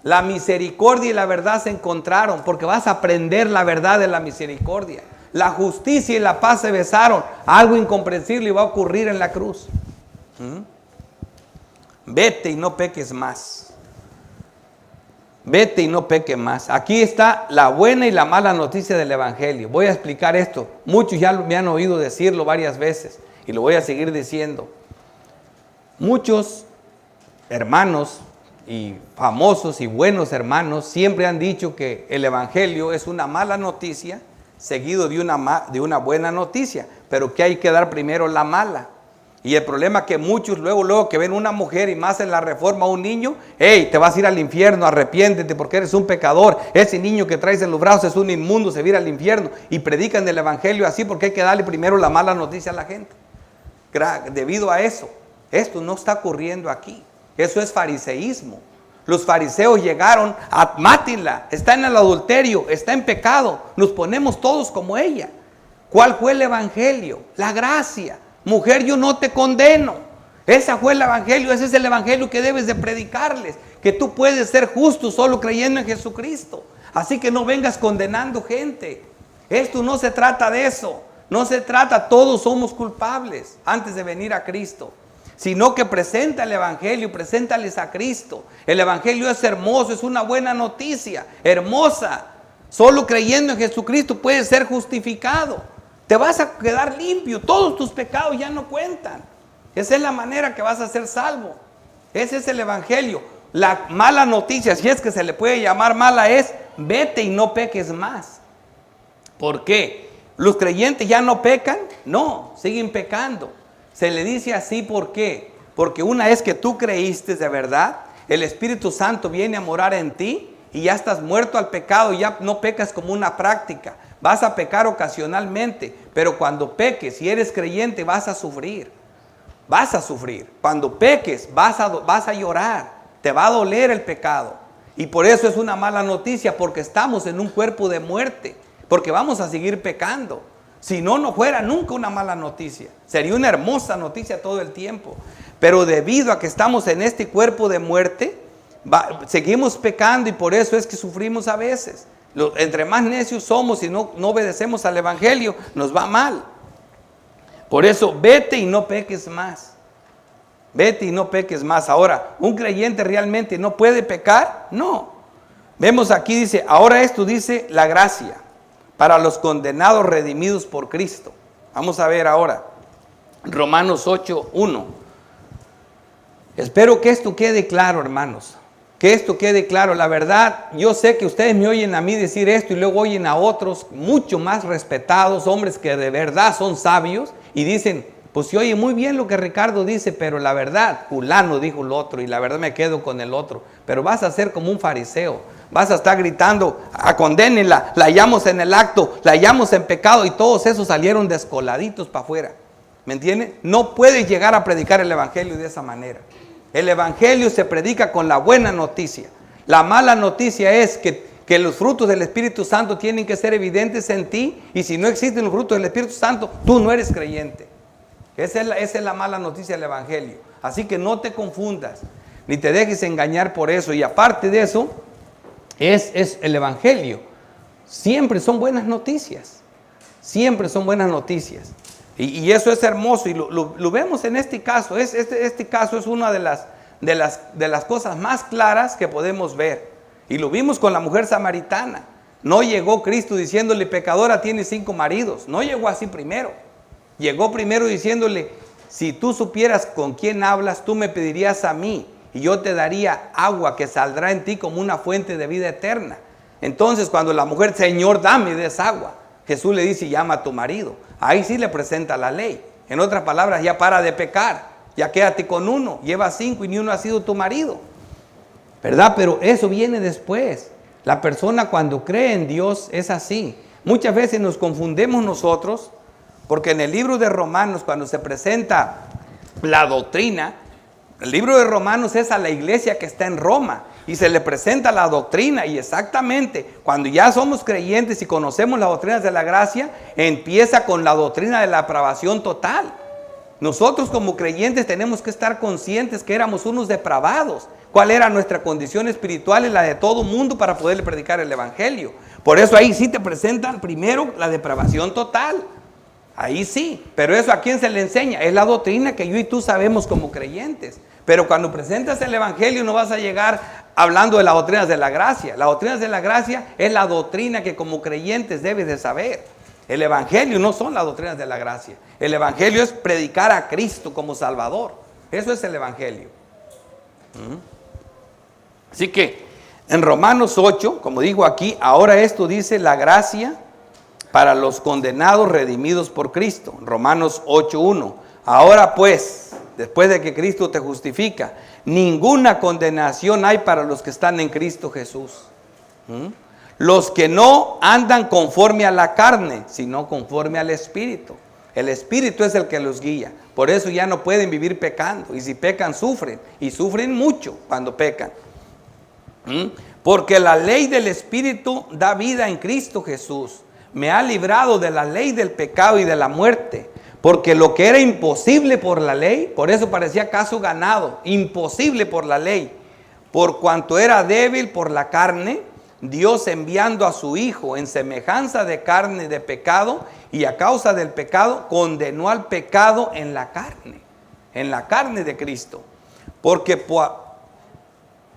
La misericordia y la verdad se encontraron porque vas a aprender la verdad de la misericordia. La justicia y la paz se besaron. Algo incomprensible va a ocurrir en la cruz. Vete y no peques más. Vete y no peques más. Aquí está la buena y la mala noticia del Evangelio. Voy a explicar esto. Muchos ya me han oído decirlo varias veces y lo voy a seguir diciendo. Muchos hermanos y famosos y buenos hermanos siempre han dicho que el Evangelio es una mala noticia seguido de una buena noticia, pero que hay que dar primero la mala. Y el problema es que muchos luego que ven una mujer y más en la Reforma un niño, hey, te vas a ir al infierno, arrepiéntete porque eres un pecador, ese niño que traes en los brazos es un inmundo, se va a ir al infierno, y predican el Evangelio así porque hay que darle primero la mala noticia a la gente. Debido a eso, esto no está ocurriendo aquí, eso es fariseísmo. Los fariseos llegaron a mátenla, está en el adulterio, está en pecado, nos ponemos todos como ella. ¿Cuál fue el Evangelio? La gracia. Mujer, yo no te condeno. Ese fue el Evangelio, ese es el Evangelio que debes de predicarles, que tú puedes ser justo solo creyendo en Jesucristo. Así que no vengas condenando gente. Esto no se trata de eso, no se trata, todos somos culpables antes de venir a Cristo. Sino que presenta el Evangelio, preséntales a Cristo. El Evangelio es hermoso, es una buena noticia, hermosa. Solo creyendo en Jesucristo puedes ser justificado. Te vas a quedar limpio, todos tus pecados ya no cuentan. Esa es la manera que vas a ser salvo. Ese es el Evangelio. La mala noticia, si es que se le puede llamar mala, es vete y no peques más. ¿Por qué? ¿Los creyentes ya no pecan? No, siguen pecando. Se le dice así, ¿por qué? Porque una vez que tú creíste de verdad, el Espíritu Santo viene a morar en ti y ya estás muerto al pecado, ya no pecas como una práctica. Vas a pecar ocasionalmente, pero cuando peques, si eres creyente, vas a sufrir. Vas a sufrir. Cuando peques, vas a llorar. Te va a doler el pecado. Y por eso es una mala noticia, porque estamos en un cuerpo de muerte, porque vamos a seguir pecando. Si no, no fuera nunca una mala noticia. Sería una hermosa noticia todo el tiempo. Pero debido a que estamos en este cuerpo de muerte, seguimos pecando y por eso es que sufrimos a veces. Entre más necios somos y no obedecemos al Evangelio, nos va mal. Por eso, vete y no peques más. Vete y no peques más. Ahora, ¿un creyente realmente no puede pecar? No. Vemos aquí, dice, ahora esto dice la gracia para los condenados redimidos por Cristo. Vamos a ver ahora, Romanos 8:1. Espero que esto quede claro, hermanos. Que esto quede claro. La verdad, yo sé que ustedes me oyen a mí decir esto y luego oyen a otros mucho más respetados, hombres que de verdad son sabios y dicen, pues se oye muy bien lo que Ricardo dice, pero la verdad, fulano dijo lo otro y la verdad me quedo con el otro. Pero vas a ser como un fariseo, vas a estar gritando, condénenla, la hallamos en el acto, la hallamos en pecado y todos esos salieron descoladitos para afuera. ¿Me entienden? No puedes llegar a predicar el Evangelio de esa manera. El Evangelio se predica con la buena noticia. La mala noticia es que los frutos del Espíritu Santo tienen que ser evidentes en ti y si no existen los frutos del Espíritu Santo, tú no eres creyente. Esa es la mala noticia del Evangelio. Así que no te confundas, ni te dejes engañar por eso. Y aparte de eso, es el Evangelio. Siempre son buenas noticias. Siempre son buenas noticias. Y eso es hermoso y lo vemos en este caso. Este caso es una de las cosas más claras que podemos ver. Y lo vimos con la mujer samaritana. No llegó Cristo diciéndole, pecadora, tiene 5 maridos. No llegó así primero. Llegó primero diciéndole, si tú supieras con quién hablas, tú me pedirías a mí y yo te daría agua que saldrá en ti como una fuente de vida eterna. Entonces cuando la mujer, Señor, dame de esa agua, Jesús le dice, llama a tu marido. Ahí sí le presenta la ley. En otras palabras, ya para de pecar, ya quédate con uno, lleva 5 y ni uno ha sido tu marido, ¿verdad? Pero eso viene después. La persona cuando cree en Dios es así. Muchas veces nos confundimos nosotros, porque en el libro de Romanos, cuando se presenta la doctrina, el libro de Romanos es a la iglesia que está en Roma, y se le presenta la doctrina, y exactamente cuando ya somos creyentes y conocemos las doctrinas de la gracia, empieza con la doctrina de la aprobación total. Nosotros como creyentes tenemos que estar conscientes que éramos unos depravados. ¿Cuál era nuestra condición espiritual y la de todo mundo para poderle predicar el evangelio? Por eso ahí sí te presentan primero la depravación total. Ahí sí, pero eso ¿a quién se le enseña? Es la doctrina que yo y tú sabemos como creyentes. Pero cuando presentas el evangelio no vas a llegar hablando de las doctrinas de la gracia. Las doctrinas de la gracia es la doctrina que como creyentes debes de saber. El evangelio no son las doctrinas de la gracia. El evangelio es predicar a Cristo como Salvador. Eso es el evangelio. Así que en Romanos 8, como digo aquí, ahora esto dice la gracia para los condenados redimidos por Cristo. Romanos 8:1. Ahora pues, después de que Cristo te justifica, ninguna condenación hay para los que están en Cristo Jesús. Los que no andan conforme a la carne, sino conforme al Espíritu. El Espíritu es el que los guía. Por eso ya no pueden vivir pecando. Y si pecan, sufren. Y sufren mucho cuando pecan. Porque la ley del Espíritu da vida en Cristo Jesús. Me ha librado de la ley del pecado y de la muerte. Porque lo que era imposible por la ley, por eso parecía caso ganado, imposible por la ley, por cuanto era débil por la carne, Dios enviando a su Hijo en semejanza de carne de pecado, y a causa del pecado condenó al pecado en la carne de Cristo. Porque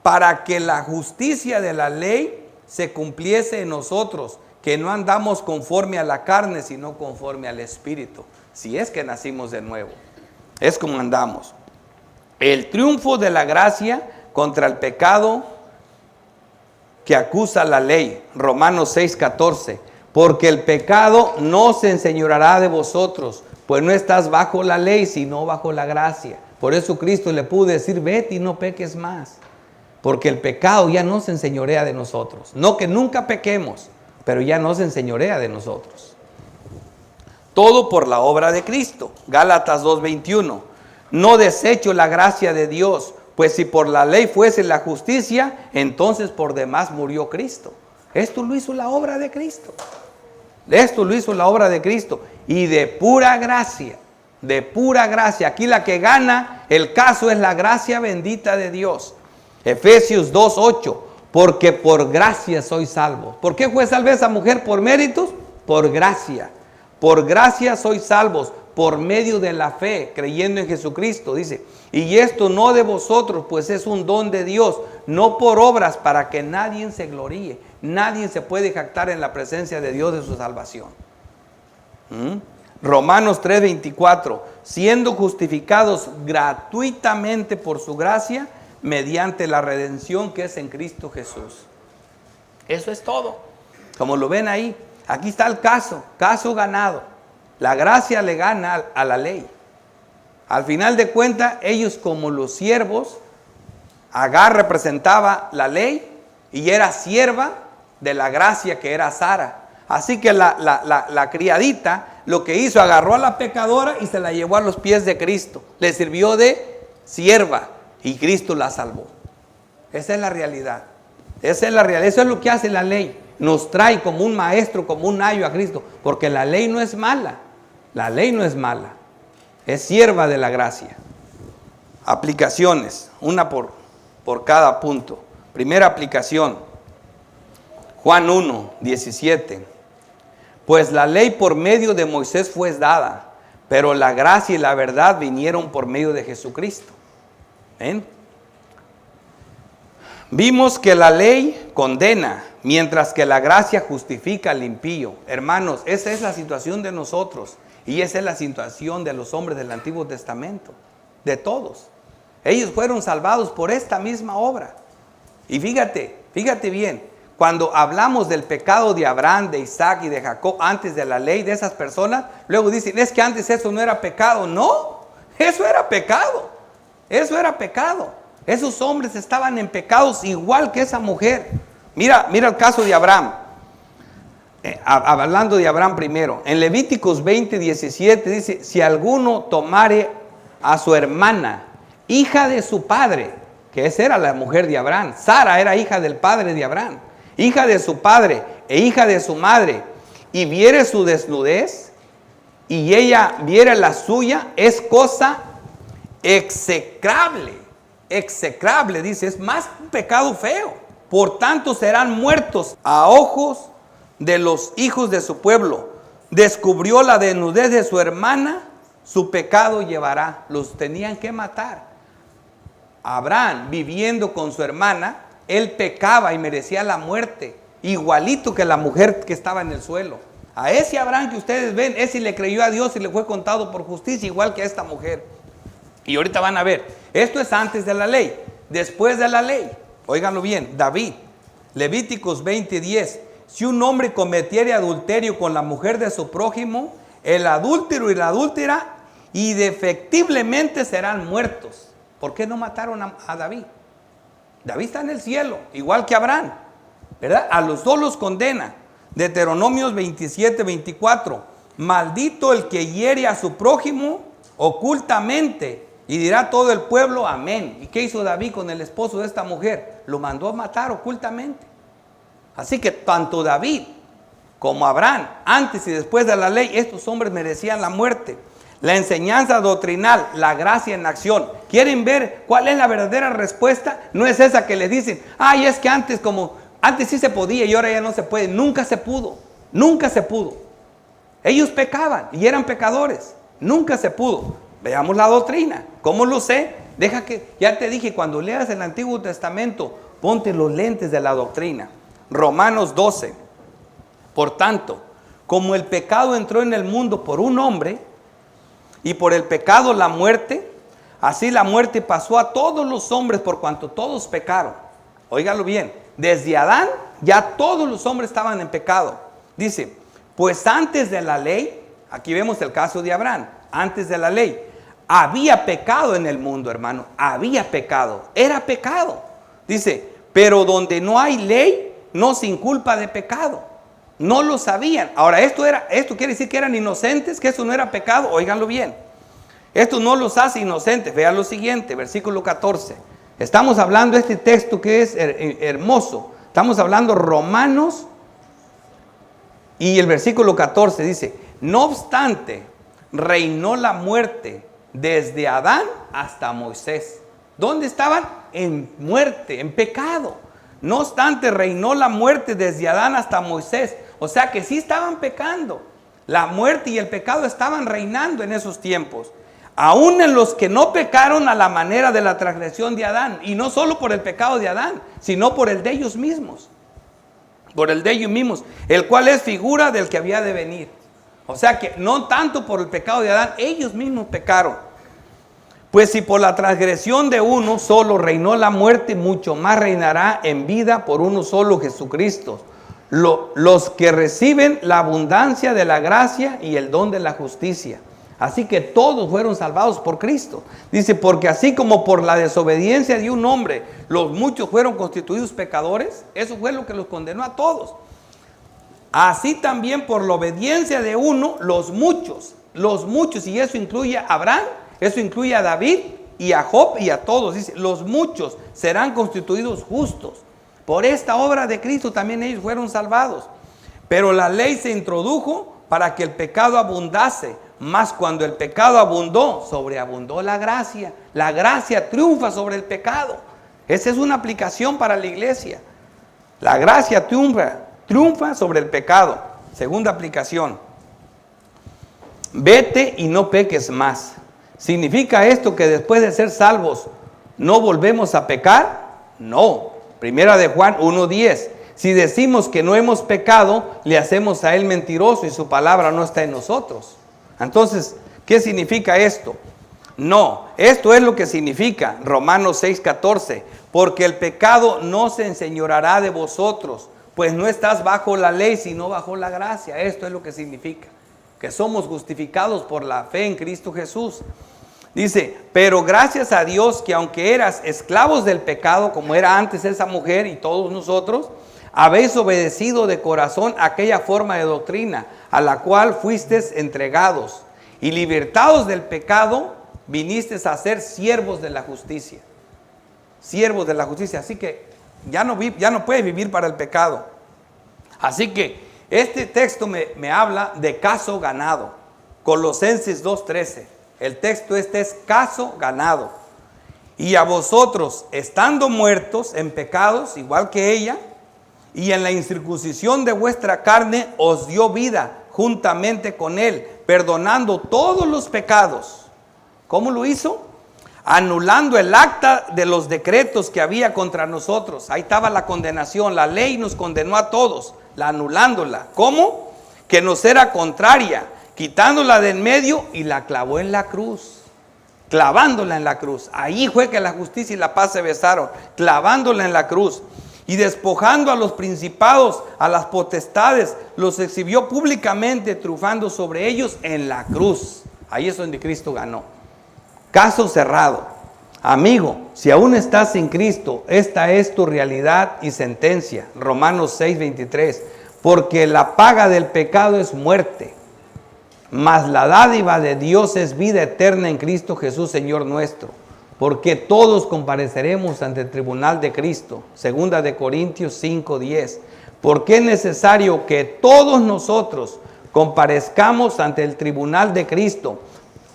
para que la justicia de la ley se cumpliese en nosotros, que no andamos conforme a la carne, sino conforme al Espíritu. Si es que nacimos de nuevo, es como andamos. El triunfo de la gracia contra el pecado que acusa la ley. Romanos 6:14. Porque el pecado no se enseñoreará de vosotros, pues no estás bajo la ley, sino bajo la gracia. Por eso Cristo le pudo decir, vete y no peques más. Porque el pecado ya no se enseñorea de nosotros. No que nunca pequemos, pero ya no se enseñorea de nosotros. Todo por la obra de Cristo. Gálatas 2:21. No desecho la gracia de Dios, pues si por la ley fuese la justicia, entonces por demás murió Cristo. Esto lo hizo la obra de Cristo. Esto lo hizo la obra de Cristo. Y de pura gracia, de pura gracia. Aquí la que gana el caso es la gracia bendita de Dios. Efesios 2:8. Porque por gracia soy salvo. ¿Por qué fue salva esa mujer? ¿Por méritos? Por gracia. Por gracia sois salvos, por medio de la fe, creyendo en Jesucristo, dice. Y esto no de vosotros, pues es un don de Dios, no por obras, para que nadie se gloríe. Nadie se puede jactar en la presencia de Dios de su salvación. Romanos 3:24, siendo justificados gratuitamente por su gracia, mediante la redención que es en Cristo Jesús. Eso es todo. Como lo ven ahí. Aquí está el caso ganado. La gracia le gana a la ley. Al final de cuentas, ellos como los siervos, Agar representaba la ley y era sierva de la gracia que era Sara. Así que la criadita lo que hizo, agarró a la pecadora y se la llevó a los pies de Cristo. Le sirvió de sierva y Cristo la salvó. Esa es la realidad. Esa es la realidad. Eso es lo que hace la ley. Nos trae como un maestro, como un ayo a Cristo, porque la ley no es mala, la ley no es mala, es sierva de la gracia. Aplicaciones, una por cada punto. Primera aplicación, Juan 1:17. Pues la ley por medio de Moisés fue dada, pero la gracia y la verdad vinieron por medio de Jesucristo. ¿Ven? Vimos que la ley condena, mientras que la gracia justifica al impío. Hermanos, esa es la situación de nosotros, y esa es la situación de los hombres del Antiguo Testamento, de todos. Ellos fueron salvados por esta misma obra. Y fíjate bien, cuando hablamos del pecado de Abraham, de Isaac y de Jacob antes de la ley, de esas personas, luego dicen, es que antes eso no era pecado. No, eso era pecado. Eso era pecado. Esos hombres estaban en pecados igual que esa mujer. Mira el caso de Abraham. Hablando de Abraham primero, en Levíticos 20:17 dice, si alguno tomare a su hermana, hija de su padre, que esa era la mujer de Abraham, Sara era hija del padre de Abraham, hija de su padre e hija de su madre, y viere su desnudez, y ella viere la suya, es cosa execrable, dice, es más un pecado feo. Por tanto serán muertos a ojos de los hijos de su pueblo. Descubrió la desnudez de su hermana, su pecado llevará. Los tenían que matar. Abraham, viviendo con su hermana, él pecaba y merecía la muerte, igualito que la mujer que estaba en el suelo. A ese Abraham que ustedes ven, ese le creyó a Dios y le fue contado por justicia, igual que a esta mujer. Y ahorita van a ver, esto es antes de la ley. Después de la ley, óiganlo bien, David, Levíticos 20:10, si un hombre cometiere adulterio con la mujer de su prójimo, el adúltero y la adúltera indefectiblemente serán muertos. ¿Por qué no mataron a David? David está en el cielo, igual que Abraham, ¿verdad? A los dos los condena. Deuteronomios 27:24, maldito el que hiere a su prójimo ocultamente, y dirá todo el pueblo amén. ¿Y qué hizo David con el esposo de esta mujer? Lo mandó a matar ocultamente. Así que tanto David como Abraham, antes y después de la ley, estos hombres merecían la muerte. La enseñanza doctrinal, la gracia en acción. ¿Quieren ver cuál es la verdadera respuesta? No es esa que les dicen, ay, es que antes sí se podía y ahora ya no se puede. Nunca se pudo, nunca se pudo. Ellos pecaban y eran pecadores, nunca se pudo. Veamos la doctrina. ¿Cómo lo sé? Ya te dije, cuando leas el Antiguo Testamento, ponte los lentes de la doctrina. Romanos 12. Por tanto, como el pecado entró en el mundo por un hombre, y por el pecado la muerte, así la muerte pasó a todos los hombres por cuanto todos pecaron. Óigalo bien, desde Adán ya todos los hombres estaban en pecado. Dice, pues antes de la ley, aquí vemos el caso de Abraham, antes de la ley, había pecado en el mundo, hermano, había pecado, era pecado. Dice, pero donde no hay ley, no se inculpa de pecado. No lo sabían. Ahora, esto quiere decir que eran inocentes, que eso no era pecado. Óiganlo bien. Esto no los hace inocentes. Vean lo siguiente, versículo 14. Estamos hablando de este texto que es hermoso. Estamos hablando Romanos y el versículo 14 dice, no obstante, reinó la muerte desde Adán hasta Moisés. ¿Dónde estaban? En muerte, en pecado. No obstante, reinó la muerte desde Adán hasta Moisés. O sea que sí estaban pecando. La muerte y el pecado estaban reinando en esos tiempos. Aún en los que no pecaron a la manera de la transgresión de Adán. Y no solo por el pecado de Adán, sino por el de ellos mismos. Por el de ellos mismos. El cual es figura del que había de venir. O sea que no tanto por el pecado de Adán, ellos mismos pecaron. Pues si por la transgresión de uno solo reinó la muerte, mucho más reinará en vida por uno solo, Jesucristo. Los que reciben la abundancia de la gracia y el don de la justicia. Así que todos fueron salvados por Cristo. Dice, porque así como por la desobediencia de un hombre, los muchos fueron constituidos pecadores, eso fue lo que los condenó a todos. Así también por la obediencia de uno, los muchos, y eso incluye a Abraham, eso incluye a David y a Job y a todos. Dice, los muchos serán constituidos justos. Por esta obra de Cristo también ellos fueron salvados. Pero la ley se introdujo para que el pecado abundase. Mas cuando el pecado abundó, sobreabundó la gracia. La gracia triunfa sobre el pecado. Esa es una aplicación para la iglesia. La gracia triunfa sobre el pecado. Segunda aplicación. vete y no peques más. ¿Significa esto que después de ser salvos no volvemos a pecar? No. Primera de Juan 1:10. Si decimos que no hemos pecado, le hacemos a él mentiroso y su palabra no está en nosotros. Entonces, ¿qué significa esto? No, esto es lo que significa Romanos 6:14. Porque el pecado no se enseñoreará de vosotros, pues no estás bajo la ley, sino bajo la gracia. Esto es lo que significa, que somos justificados por la fe en Cristo Jesús. Dice, pero gracias a Dios que aunque eras esclavos del pecado, como era antes esa mujer y todos nosotros, habéis obedecido de corazón aquella forma de doctrina a la cual fuisteis entregados, y libertados del pecado, vinisteis a ser siervos de la justicia. Siervos de la justicia. Así que ya no puedes vivir para el pecado. Así que este texto me habla de caso ganado. Colosenses 2:13. El texto este es caso ganado. Y a vosotros, estando muertos en pecados, igual que ella, y en la incircuncisión de vuestra carne, os dio vida juntamente con él, perdonando todos los pecados. ¿Cómo lo hizo? Anulando el acta de los decretos que había contra nosotros. Ahí estaba la condenación. La ley nos condenó a todos, anulándola. ¿Cómo? Que nos era contraria, quitándola de en medio y la clavó en la cruz. Clavándola en la cruz. Ahí fue que la justicia y la paz se besaron. Clavándola en la cruz. Y despojando a los principados, a las potestades, los exhibió públicamente, triunfando sobre ellos en la cruz. Ahí es donde Cristo ganó. Caso cerrado. Amigo, si aún estás sin Cristo, esta es tu realidad y sentencia. Romanos 6:23. Porque la paga del pecado es muerte, mas la dádiva de Dios es vida eterna en Cristo Jesús, Señor nuestro. Porque todos compareceremos ante el tribunal de Cristo. Segunda de Corintios 5:10. Porque es necesario que todos nosotros comparezcamos ante el tribunal de Cristo,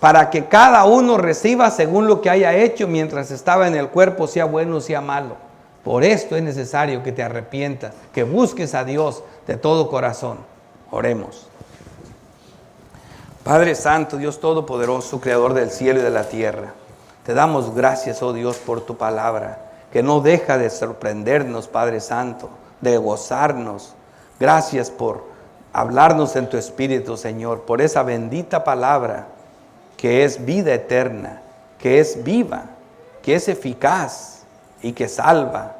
para que cada uno reciba según lo que haya hecho mientras estaba en el cuerpo, sea bueno o sea malo. Por esto es necesario que te arrepientas, que busques a Dios de todo corazón. Oremos. Padre Santo, Dios Todopoderoso, Creador del cielo y de la tierra, te damos gracias, oh Dios, por tu palabra, que no deja de sorprendernos, Padre Santo, de gozarnos. Gracias por hablarnos en tu Espíritu, Señor, por esa bendita palabra que es vida eterna, que es viva, que es eficaz y que salva.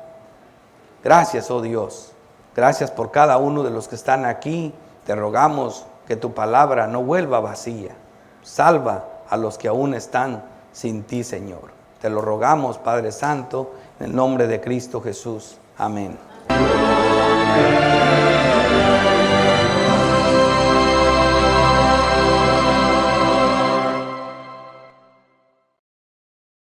Gracias, oh Dios. Gracias por cada uno de los que están aquí. Te rogamos que tu palabra no vuelva vacía. Salva a los que aún están sin ti, Señor. Te lo rogamos, Padre Santo, en el nombre de Cristo Jesús. Amén.